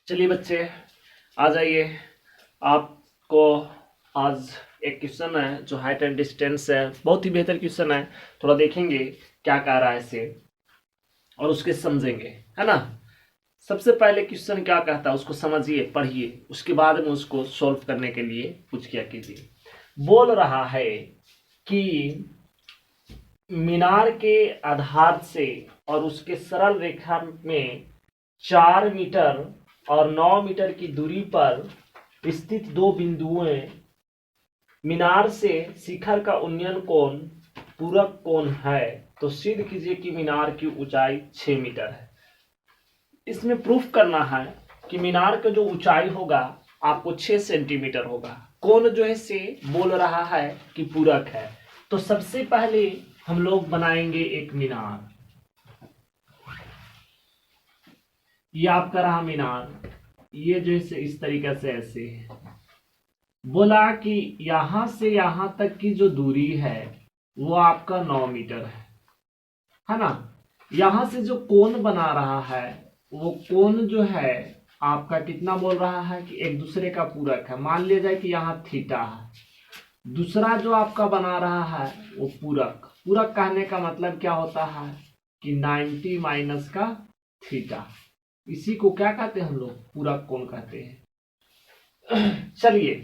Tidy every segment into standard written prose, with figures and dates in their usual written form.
चलिए बच्चे, आ जाइए। आपको आज एक क्वेश्चन है जो हाइट एंड डिस्टेंस है, बहुत ही बेहतर क्वेश्चन है। थोड़ा देखेंगे क्या कह रहा है इसे और उसके समझेंगे, है ना। सबसे पहले क्वेश्चन क्या कहता है उसको समझिए, पढ़िए, उसके बाद में उसको सॉल्व करने के लिए कुछ क्या कीजिए। बोल रहा है कि मीनार के आधार से और उसके सरल रेखा में 4 मीटर और 9 मीटर की दूरी पर स्थित दो बिंदुओं मीनार से शिखर का उन्नयन कोण पूरक कोण है, तो सिद्ध कीजिए कि मीनार की ऊंचाई 6 मीटर है। इसमें प्रूफ करना है कि मीनार का जो ऊंचाई होगा आपको 6 सेंटीमीटर होगा। कोण जो है से बोल रहा है कि पूरक है। तो सबसे पहले हम लोग बनाएंगे एक मीनार। ये आपका रहा मीनार, ये जो है इस तरीके से ऐसे बोला कि यहां से यहां तक की जो दूरी है वो आपका 9 मीटर है ना। यहां से जो कोण बना रहा है वो कोण जो है आपका कितना बोल रहा है कि एक दूसरे का पूरक है। मान लिया जाए कि यहाँ थीटा है, दूसरा जो आपका बना रहा है वो पूरक। पूरक कहने का मतलब क्या होता है कि 90 माइनस का थीटा। इसी को क्या कहते हैं हम लोग, पूरक कोण कहते हैं। चलिए,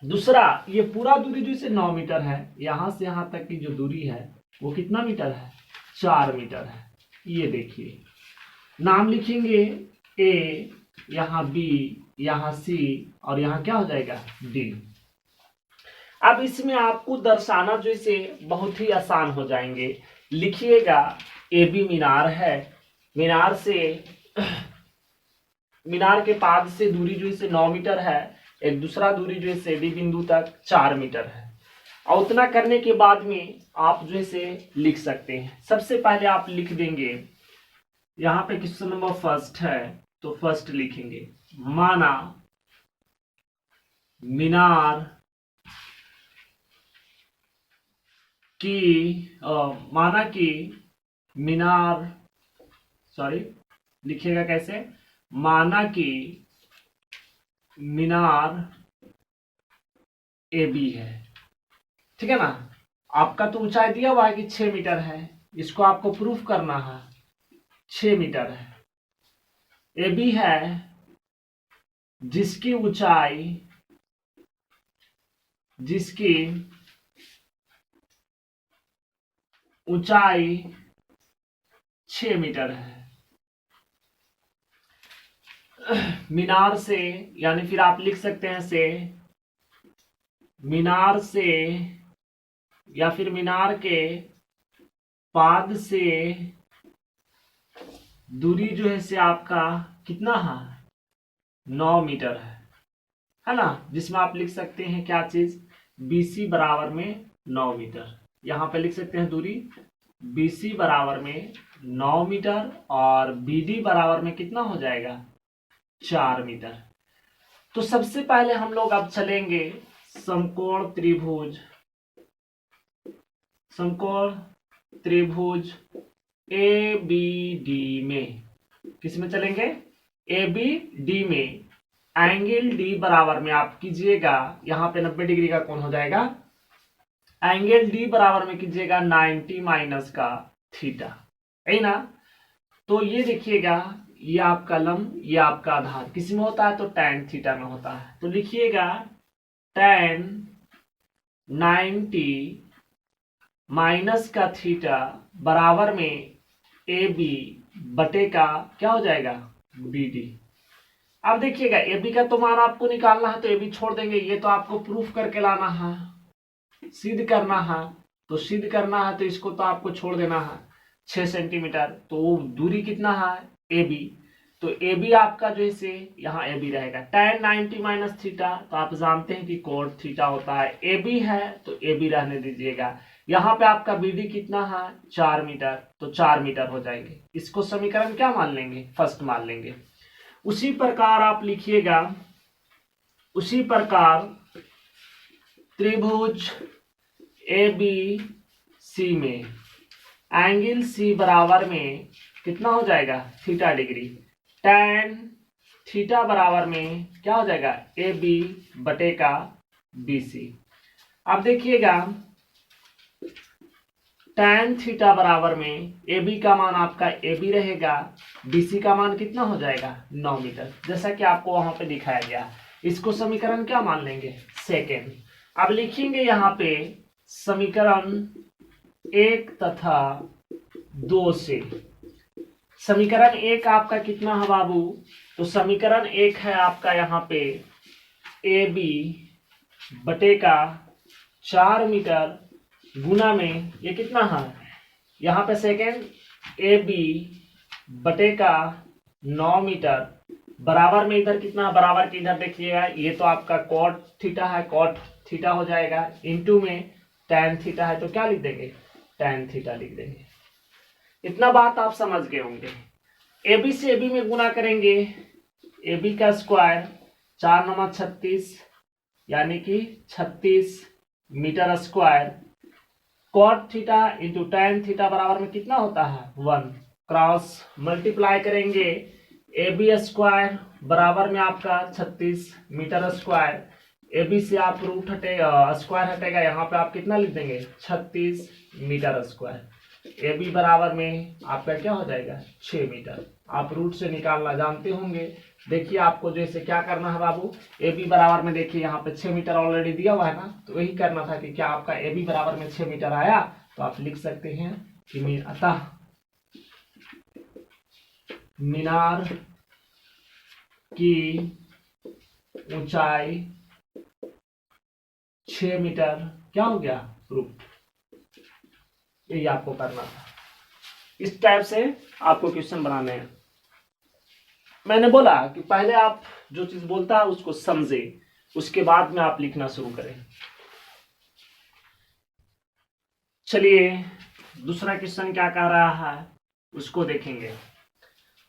दूसरा, ये पूरा दूरी जो इसे 9 मीटर है, यहां से यहां तक की जो दूरी है वो कितना मीटर है, 4 मीटर है। ये देखिए, नाम लिखेंगे ए, यहाँ बी, यहाँ सी और यहाँ क्या हो जाएगा डी। अब इसमें आपको दर्शाना जो इसे बहुत ही आसान हो जाएंगे। लिखिएगा ए बी मीनार है, मीनार से मीनार के पाद से दूरी जो इसे 9 मीटर है, एक दूसरा दूरी जो है डी बिंदु तक 4 मीटर है। और उतना करने के बाद में आप जो इसे लिख सकते हैं। सबसे पहले आप लिख देंगे, यहाँ पे क्वेश्चन नंबर फर्स्ट है तो फर्स्ट लिखेंगे, माना मीनार की माना कि मीनार, सॉरी, लिखिएगा कैसे, माना कि मीनार ए बी है, ठीक है ना। आपका तो ऊंचाई दिया हुआ है कि 6 मीटर है, इसको आपको प्रूफ करना है। 6 मीटर है, ए बी है जिसकी ऊंचाई 6 मीटर है। मीनार से, यानी फिर आप लिख सकते हैं से, मीनार से या फिर मीनार के पाद से दूरी जो है से आपका कितना है, 9 मीटर है ना। जिसमें आप लिख सकते हैं क्या चीज, BC बराबर में 9 मीटर। यहां पे लिख सकते हैं दूरी BC बराबर में 9 मीटर और BD बराबर में कितना हो जाएगा, 4 मीटर। तो सबसे पहले हम लोग अब चलेंगे समकोण त्रिभुज, समकोण त्रिभुज ABD में। किस में चलेंगे, ABD में। एंगल D बराबर में आप कीजिएगा, यहां पे 90 डिग्री का कोण हो जाएगा। एंगल D बराबर में कीजिएगा 90 माइनस का थीटा, है ना। तो ये देखिएगा, ये आपका लंब, ये आपका आधार, किसी में होता है तो tan थीटा में होता है। तो लिखिएगा tan 90 माइनस का थीटा बराबर में AB बटे का क्या हो जाएगा, BD। अब देखिएगा AB का तो मान आपको निकालना है तो AB छोड़ देंगे, ये तो आपको प्रूफ करके लाना है, सिद्ध करना है। तो सिद्ध करना है तो इसको तो आपको छोड़ देना है 6 सेंटीमीटर। तो वो दूरी कितना है AB, तो AB आपका जो है से यहाँ AB रहेगा। tan 90 माइनस थीटा, तो आप जानते हैं कि कोण थीटा होता है। AB है तो AB रहने दीजिएगा। यहाँ पे आपका BD कितना है, 4 मीटर, तो 4 मीटर हो जाएंगे। इसको समीकरण क्या मान लेंगे, फर्स्ट मान लेंगे। उसी प्रकार आप लिखिएगा, उसी प्रकार त्रिभुज ABC में एंगल C बराबर में कितना हो जाएगा, थीटा डिग्री। tan थीटा बराबर में क्या हो जाएगा, ए बी बटे का बी सी। अब देखिएगा tan थीटा बराबर में ए बी का मान आपका ए बी रहेगा, बी सी का मान कितना हो जाएगा 9 मीटर, जैसा कि आपको वहां पे दिखाया गया। इसको समीकरण क्या मान लेंगे, सेकेंड। अब लिखेंगे यहाँ पे समीकरण 1 तथा 2 से। समीकरण 1 आपका कितना है बाबू, तो समीकरण 1 है आपका यहाँ पे ए बी बटे का 4 मीटर गुना में ये कितना है यहाँ पे सेकेंड ए बी बटे का 9 मीटर बराबर में इधर कितना है, बराबर के इधर देखिएगा ये तो आपका कॉट थीटा है, कॉट थीटा हो जाएगा, इनटू में टैन थीटा है, तो क्या लिख देंगे, टैन थीटा लिख देंगे। इतना बात आप समझ गए होंगे। ए बी से ए बी में गुना करेंगे, ए बी का स्क्वायर 4 9 36 यानी कि 36 meter square, cot theta into tan theta बराबर में कितना होता है 1, क्रॉस मल्टीप्लाई करेंगे, ए बी स्क्वायर बराबर में आपका 36 मीटर स्क्वायर, ए बी से आप रूट हटेगा स्क्वायर हटेगा, यहाँ पे आप कितना लिख देंगे 36 मीटर स्क्वायर, ए बी बराबर में आपका क्या हो जाएगा 6 मीटर। आप रूट से निकालना जानते होंगे। देखिए आपको जैसे क्या करना है बाबू, ए बी बराबर में देखिए यहाँ पे 6 मीटर ऑलरेडी दिया हुआ है ना, तो वही करना था कि क्या आपका ए बी बराबर में 6 मीटर आया, तो आप लिख सकते हैं कि अतः मीनार की ऊंचाई 6 मीटर क्या हो गया रूट। यही आपको करना था। इस टाइप से आपको क्वेश्चन बनाने हैं। मैंने बोला कि पहले आप जो चीज बोलता है उसको समझे, उसके बाद में आप लिखना शुरू करें। चलिए दूसरा क्वेश्चन क्या कह रहा है उसको देखेंगे।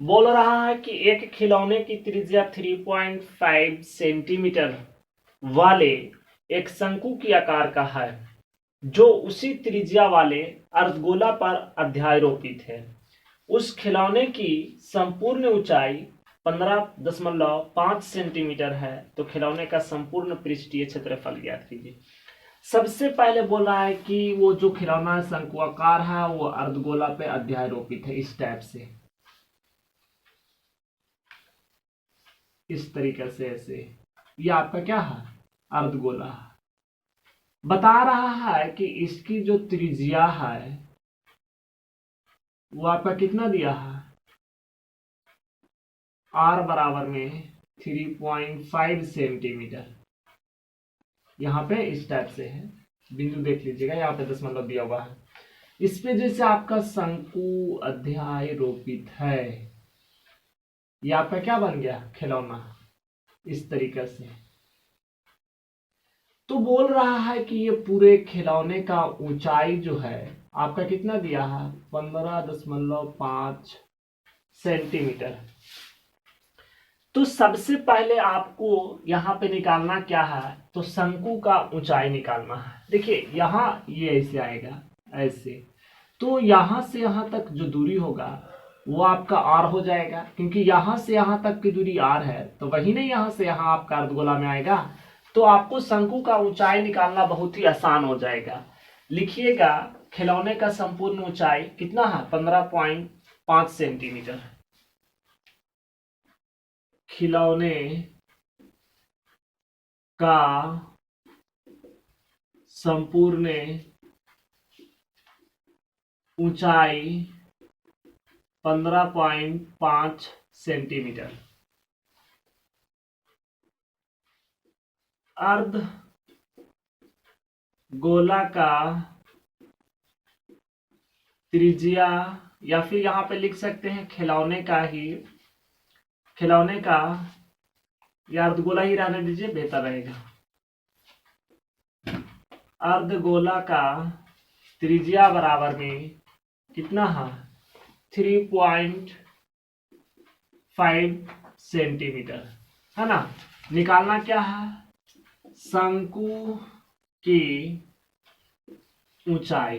बोल रहा है कि एक खिलौने की त्रिज्या 3.5 सेंटीमीटर वाले एक शंकु की आकार का है जो उसी त्रिज्या वाले अर्धगोला पर अध्यारोपित है। उस खिलौने की संपूर्ण ऊंचाई 15.5 सेंटीमीटर है, तो खिलौने का संपूर्ण पृष्ठीय क्षेत्रफल ज्ञात कीजिए। सबसे पहले बोल रहा है कि वो जो खिलौना शंकुआकार है वो अर्धगोला पे अध्यारोपित है, इस टाइप से, इस तरीके से ऐसे। ये आपका क्या है अर्धगोला है। बता रहा है कि इसकी जो त्रिज्या है वो आपका कितना दिया है, आर बराबर में 3.5 सेंटीमीटर। यहाँ पे इस टाइप से है, बिंदु देख लीजिएगा, यहाँ पे दशमलव दिया हुआ है। इस पे जैसे आपका शंकु अध्यारोपित है, ये आपका क्या बन गया खिलौना, इस तरीके से। तो बोल रहा है कि ये पूरे खिलौने का ऊंचाई जो है आपका कितना दिया है 15.5 सेंटीमीटर। तो सबसे पहले आपको यहाँ पे निकालना क्या है, तो शंकु का ऊंचाई निकालना है। देखिए यहाँ ये ऐसे आएगा ऐसे, तो यहाँ से यहाँ तक जो दूरी होगा वो आपका आर हो जाएगा, क्योंकि यहाँ से यहाँ तक की दूरी आर है, तो वही नहीं यहाँ से यहाँ आपका अर्धगोला में आएगा। तो आपको शंकु का ऊंचाई निकालना बहुत ही आसान हो जाएगा। लिखिएगा खिलौने का संपूर्ण ऊंचाई कितना है 15.5 सेंटीमीटर। खिलौने का संपूर्ण ऊंचाई 15.5 सेंटीमीटर। अर्ध गोला का त्रिज्या, या फिर यहाँ पे लिख सकते हैं खिलौने का ही, खिलौने का या अर्धगोला ही रहने दीजिए बेहतर रहेगा। अर्धगोला का त्रिज्या बराबर में कितना है 3.5 सेंटीमीटर है ना। निकालना क्या है शंकु की ऊंचाई।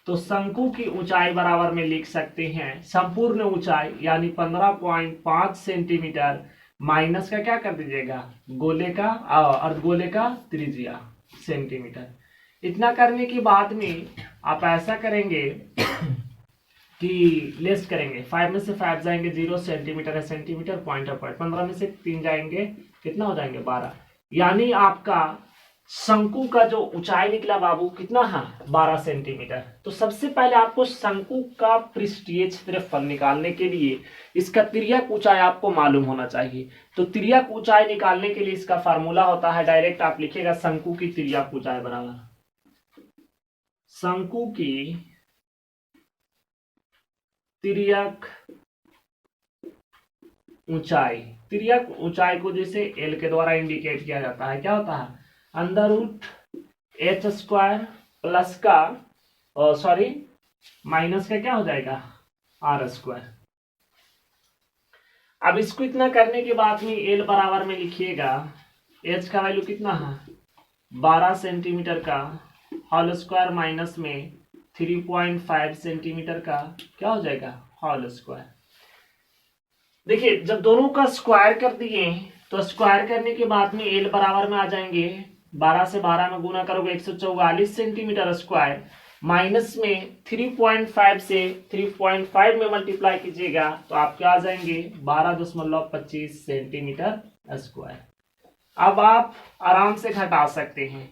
तो शंकु की ऊंचाई बराबर में लिख सकते हैं संपूर्ण ऊंचाई यानी 15.5 सेंटीमीटर माइनस का क्या कर दीजिएगा, गोले का अर्धगोले का त्रिज्या सेंटीमीटर। इतना करने के बाद में आप ऐसा करेंगे कि लिस्ट करेंगे, 5 में से 5 जाएंगे 0, सेंटीमीटर है सेंटीमीटर, पॉइंट है पॉइंट, 15 में से 3 जाएंगे कितना हो जाएंगे 12, यानी आपका शंकु का जो ऊंचाई निकला बाबू कितना है 12 सेंटीमीटर। तो सबसे पहले आपको शंकु का पृष्ठीय क्षेत्रफल निकालने के लिए इसका तिर्यक ऊंचाई आपको मालूम होना चाहिए। तो तिर्यक ऊंचाई निकालने के लिए इसका फार्मूला होता है, डायरेक्ट आप लिखिएगा शंकु की तिर्यक ऊंचाई बराबर शंकु की तिर्यक ऊंचाई। तिर्यक ऊंचाई को जैसे एल के द्वारा इंडिकेट किया जाता है, क्या होता है under root H square plus का सॉरी माइनस का क्या हो जाएगा आर स्क्वायर। अब इसको इतना करने के बाद में एल बराबर में लिखिएगा, एच का वैल्यू कितना है 12 सेंटीमीटर का होल स्क्वायर माइनस में 3.5 सेंटीमीटर का क्या हो जाएगा होल स्क्वायर। देखिए जब दोनों का स्क्वायर कर दिए तो स्क्वायर करने के बाद में एल बराबर में आ जाएंगे 12 से 12 में गुना करोगे 144 सेंटीमीटर स्क्वायर, माइनस में 3.5 से 3.5 में मल्टीप्लाई कीजिएगा तो आपके आ जाएंगे 12.25 सेंटीमीटर स्क्वायर। अब आप आराम से घटा सकते हैं,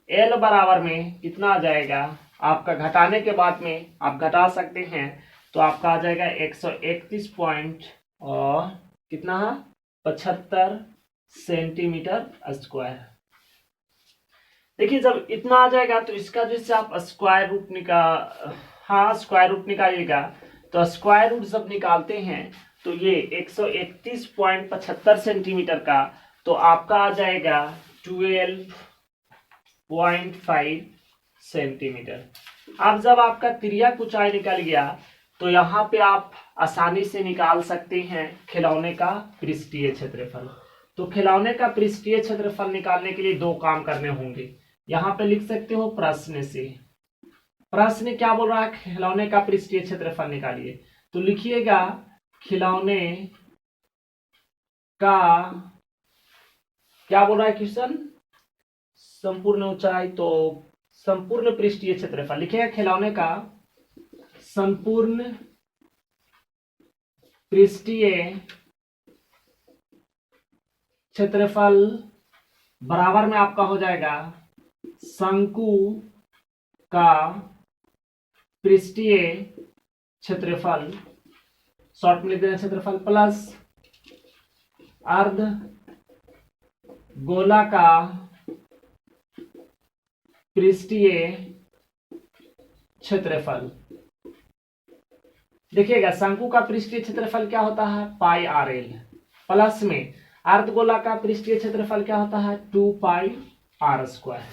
एल बराबर में कितना आ जाएगा आपका, घटाने के बाद में आप घटा सकते हैं तो आपका आ जाएगा 131 पॉइंट और कितना है 75 सेंटीमीटर स्क्वायर। देखिए जब इतना आ जाएगा तो इसका जैसे आप स्क्वायर रूट स्क्वायर रूट निकालिएगा, तो स्क्वायर रूट जब निकालते हैं तो ये 131.75 सेंटीमीटर का तो आपका आ जाएगा 12.5 सेंटीमीटर। अब जब आपका तिर्यक ऊंचाई निकल गया तो यहाँ पे आप आसानी से निकाल सकते हैं खिलौने का पृष्ठीय क्षेत्रफल। तो खिलौने का पृष्ठीय क्षेत्रफल निकालने के लिए दो काम करने होंगे, यहाँ पे लिख सकते हो प्रश्न से। प्रश्न क्या बोल रहा है, खिलौने का पृष्ठीय क्षेत्रफल निकालिए। तो लिखिएगा खिलौने का क्या बोल रहा है क्वेश्चन, संपूर्ण ऊंचाई, तो संपूर्ण पृष्ठीय क्षेत्रफल लिखिएगा खिलौने का संपूर्ण पृष्ठीय क्षेत्रफल बराबर में आपका हो जाएगा शंकु का पृष्ठीय क्षेत्रफल, शॉर्ट में लिख देना क्षेत्रफल, प्लस अर्ध गोला का पृष्ठीय क्षेत्रफल। देखिएगा शंकु का पृष्ठीय क्षेत्रफल क्या होता है पाई आर एल, प्लस में अर्धगोला का पृष्ठीय क्षेत्रफल क्या होता है 2 पाई आर स्क्वायर,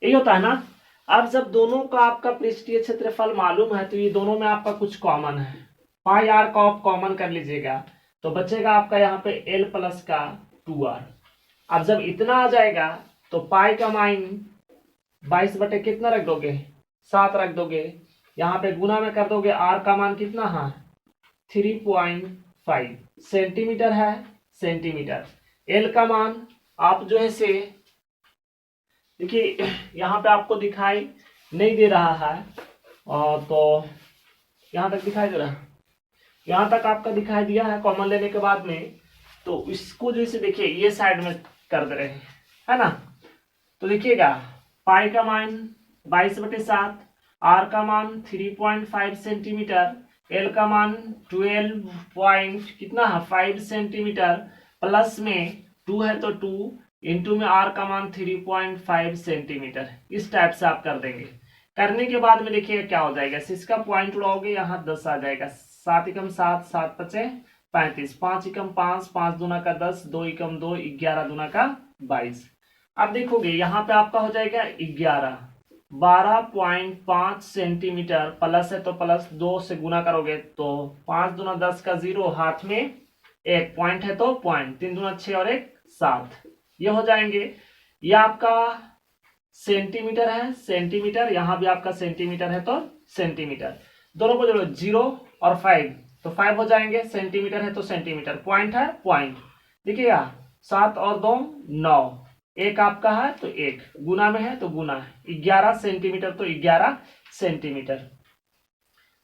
यही होता है ना। अब जब दोनों का आपका पृष्ठीय क्षेत्रफल मालूम है तो ये दोनों में आपका कुछ कॉमन है, पाई आर का आप कॉमन कर लीजिएगा तो बचेगा आपका यहाँ पे एल प्लस का 2r। अब जब इतना आ जाएगा तो पाई का माइन 22 बटे कितना रख दोगे 7 रख दोगे, यहाँ पे गुना में कर दोगे, आर का मान कितना है 3.5 सेंटीमीटर है सेंटीमीटर। एल का मान आप जो है से देखिए यहाँ पे आपको दिखाई नहीं दे रहा है और तो यहाँ तक दिखाई दे रहा है, यहाँ तक आपका दिखाई दिया है कॉमन लेने के बाद में। तो इसको जैसे देखिए ये साइड में कर दे रहे हैं है ना। तो देखिएगा पाई का मान 22/7, आर का मान 3.5 सेंटीमीटर, एल का मान 12 पॉइंट कितना है 5 सेंटीमीटर, प्लस में 2 है तो 2 इंटू में आर का मान 3.5 सेंटीमीटर। इस टाइप से आप कर देंगे। करने के बाद में देखिए क्या हो जाएगा, इसका पॉइंट उड़ाओगे यहाँ 10 आ जाएगा, 7 एकम 7, 7 पचे 35, 5 एकम 5, 5 दूना का 10, 2 एकम 2, 11 दूना का 22। अब देखोगे यहाँ पे आपका हो जाएगा 11, 12.5 सेंटीमीटर, प्लस है तो प्लस 2 से गुना करोगे तो 5 दूना 10 का 0, हाथ में 1 पॉइंट है तो पॉइंट, 3 दूना 6 और 1 7, ये हो जाएंगे। ये आपका सेंटीमीटर है सेंटीमीटर, यहाँ भी आपका सेंटीमीटर है तो सेंटीमीटर, दोनों को जोड़ो 0 और 5 तो 5 हो जाएंगे, सेंटीमीटर है तो सेंटीमीटर, पॉइंट है पॉइंट। देखिएगा 7 और 2 9, एक आपका है तो एक, गुना में है तो गुना, 11 सेंटीमीटर तो 11 सेंटीमीटर।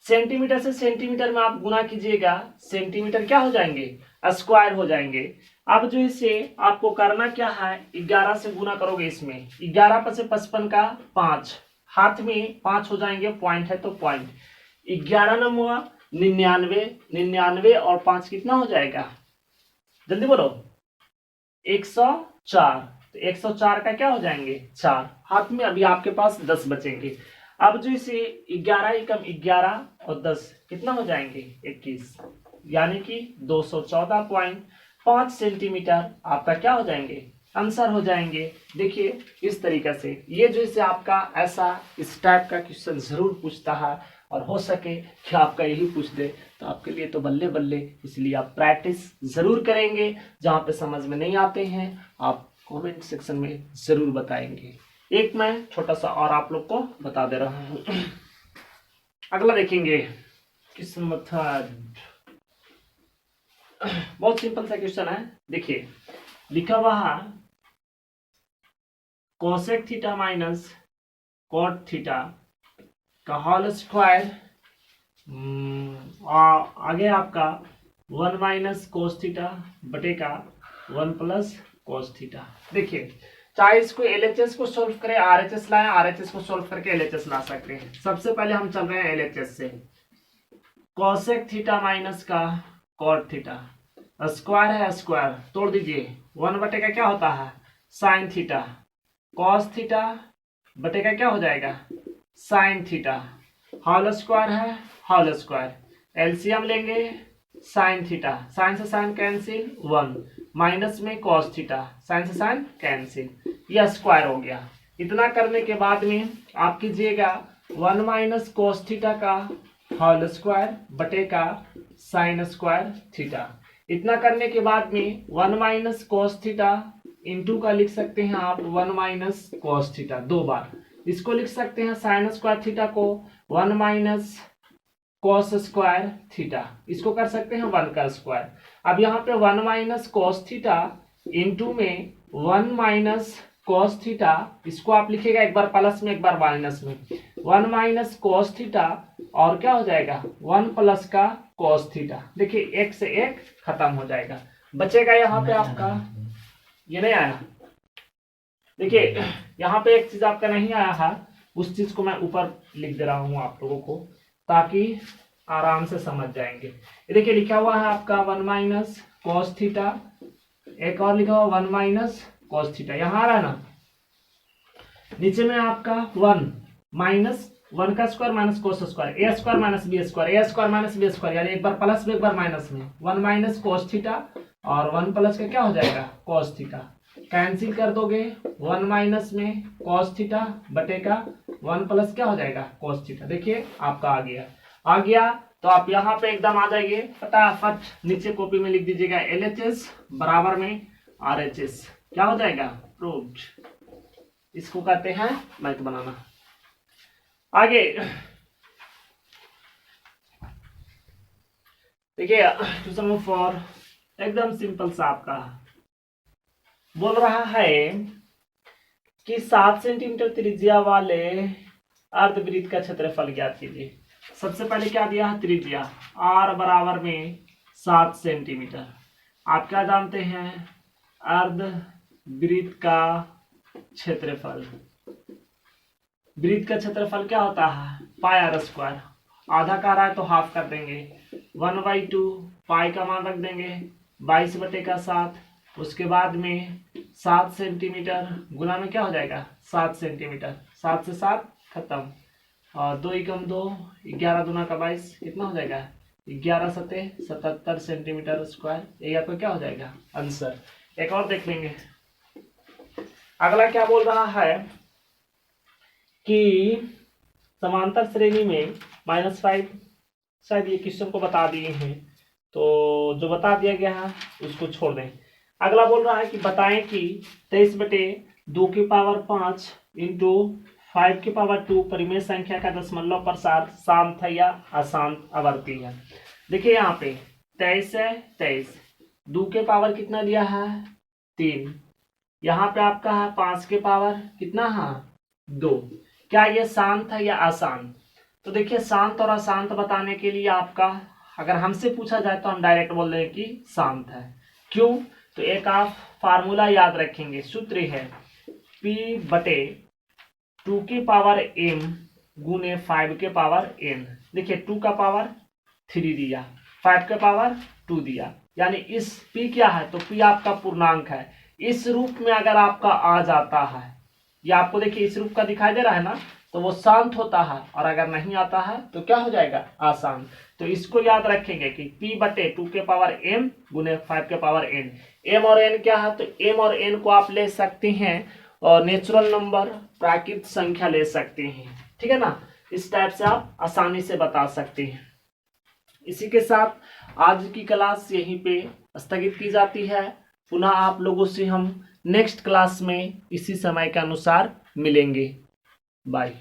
सेंटीमीटर से सेंटीमीटर में आप गुना कीजिएगा, सेंटीमीटर क्या हो जाएंगे, स्क्वायर हो जाएंगे। अब जो इसे आपको करना क्या है, 11 से गुना करोगे, इसमें 11 पर से 55 का 5, हाथ में 5 हो जाएंगे, पॉइंट है तो पॉइंट। 11 नंबर 99, 99 और 5 कितना हो जाएगा, जल्दी बोलो, 104। तो 104 का क्या हो जाएंगे 4, हाथ में अभी आपके पास 10 बचेंगे। अब जो इसे 11 एकम 11 और 10 कितना हो जाएंगे 21, यानी कि 214.5 सेंटीमीटर आपका क्या हो जाएंगे, आंसर हो जाएंगे। देखिए इस तरीके से ये जो इसे आपका ऐसा इस टाइप का क्वेश्चन जरूर पूछता है, और हो सके कि आपका यही पूछ दे तो आपके लिए तो बल्ले बल्ले। इसलिए आप प्रैक्टिस जरूर करेंगे, जहां पे समझ में नहीं आते हैं आप कमेंट सेक्शन में जरूर बताएंगे। एक मैं छोटा सा और आप लोग को बता दे रहा हूं। अगला देखेंगे क्वेश्चन मेथड, बहुत सिंपल सा क्वेश्चन है। देखिए लिखा हुआ है cosec theta minus cot theta का होल स्क्वायर, आगे आपका 1 माइनस कोस थीटा बटे का 1 प्लस कोस थीटा। देखिए चाहे इसको एलएचएस को सोल्व करें, आरएचएस लाएं, आरएचएस को सोल्व करके एलएचएस ला सकते हैं। सबसे पहले हम चल रहे हैं एलएचएस से। कोसेक थीटा माइनस का कॉट थीटा, स्क्वायर है स्क्वायर, तोड़ दीजिए, 1 बटे का क्या होता है साइन थीटा, कॉस थीटा बटे का क्या हो जाएगा साइन थीटा, होल स्क्वायर है होल स्क्वायर, एलसीएम लेंगे साइन थीटा, साइन से साइन कैंसिल 1, माइनस में कॉस थीटा, साइन से साइन कैंसिल, यह स्क्वायर हो गया। इतना करने के बाद में आप कीजिएगा 1 माइनस कोस थीटा का होल स्क्वायर बटे का साइन स्क्वायर थीटा। इतना करने के बाद में 1 माइनस कोस थीटा इंटू का लिख सकते हैं आप 1 माइनस कोस थीटा, 2 बार इसको लिख सकते हैं साइन स्क्वायर थीटा को 1 माइनस कोस स्क्वायर थीटा, इसको कर सकते हैं 1 का स्क्वायर। अब यहाँ पे 1 माइनस कोस थीटा इंटू में 1 माइनस कोस थीटा, इसको आप लिखेगा एक बार प्लस में एक बार माइनस में, 1 माइनस कोस थीटा और क्या हो जाएगा 1 प्लस का कोस थीटा। देखिए एक से एक खत्म हो जाएगा, बचेगा यहाँ पे आपका, ये नहीं आया, देखिए यहाँ पे एक चीज आपका नहीं आया है, उस चीज को मैं ऊपर लिख दे रहा हूँ आप लोगों को ताकि आराम से समझ जाएंगे। देखिए लिखा हुआ है आपका 1 माइनस कोस थीटा, एक और लिखा हुआ 1 माइनस कोस थीटा, यहाँ आ रहा है ना, नीचे में आपका 1 माइनस 1 का स्क्वायर माइनस कोस स्क्वायर, ए स्क्वायर माइनस बी स्क्वायर, ए स्क्वायर माइनस बी स्क्वायर, यानी एक बार प्लस में एक बार माइनस में, 1 माइनस कोस थीटा और 1 प्लस का क्या हो जाएगा कोस थीटा, कैंसिल कर दोगे 1 माइनस में कोस थीटा बटे का 1 प्लस क्या हो जाएगा कोस थीटा। देखिए आपका आ गया तो आप यहाँ पे एकदम आ जाइए, फटाफट नीचे कॉपी में लिख दीजिएगा एलएचएस बराबर में आरएचएस, क्या हो जाएगा प्रूव्ड। इसको कहते हैं मैथ बनाना। आगे देखिए क्वेश्चन नंबर 4 एकदम सिंपल सा आपका बोल रहा है कि 7 सेंटीमीटर त्रिज्या वाले अर्धवृत्त का क्षेत्रफल ज्ञात कीजिए। सबसे पहले क्या दिया है त्रिज्या, r बराबर में 7 सेंटीमीटर। आप क्या जानते हैं अर्धवृत्त का क्षेत्रफल, वृत्त का क्षेत्रफल क्या होता है पाई आर स्क्वायर, आधा का रहा है तो हाफ कर देंगे, 1/2 पाई का मान रख देंगे 22 बटे का 7, उसके बाद में 7 सेंटीमीटर गुना में क्या हो जाएगा 7 सेंटीमीटर, 7 से 7 खत्म, और 2 एकम 2, 11 दूना का 22, कितना हो जाएगा 11 सतह 77 सेंटीमीटर स्क्वायर। ये आपका क्या हो जाएगा आंसर। एक और देख लेंगे, अगला क्या बोल रहा है कि समांतर श्रेणी में -5, शायद ये क्वेश्चन को बता दिए हैं तो जो बता दिया गया है उसको छोड़ दें। अगला बोल रहा है कि बताएं कि 23/2 इंटू 5/2 परिमेय संख्या का दशमलव प्रसार शांत है या अशांत आवर्ती है। देखिए यहाँ पे 23 है, 23 2 के पावर कितना दिया है 3, यहाँ पे आपका है 5 के पावर कितना है 2। क्या ये शांत है या अशांत? तो देखिए शांत और अशांत बताने के लिए आपका अगर हमसे पूछा जाए तो हम डायरेक्ट बोल दें कि शांत है। क्यों? तो एक आप फार्मूला याद रखेंगे, सूत्र है P बटे 2 की पावर m गुने 5 के पावर n। देखिए 2 का पावर 3 दिया, 5 के पावर 2 दिया, यानी इस P क्या है तो P आपका पूर्णांक है। इस रूप में अगर आपका आ जाता है, या आपको देखिए इस रूप का दिखाई दे रहा है ना, तो वो शांत होता है, और अगर नहीं आता है तो क्या हो जाएगा अशांत। तो इसको याद रखेंगे कि P बटे 2 के पावर m गुने 5 के पावर n। m और n क्या है तो m और n को आप ले सकते हैं और नेचुरल नंबर प्राकृतिक संख्या ले सकते हैं, ठीक है ना। इस टाइप से आप आसानी से बता सकते हैं। इसी के साथ आज की क्लास यहीं पे स्थगित की जाती है। पुनः आप लोगों से हम नेक्स्ट क्लास में इसी समय के अनुसार मिलेंगे। बाय।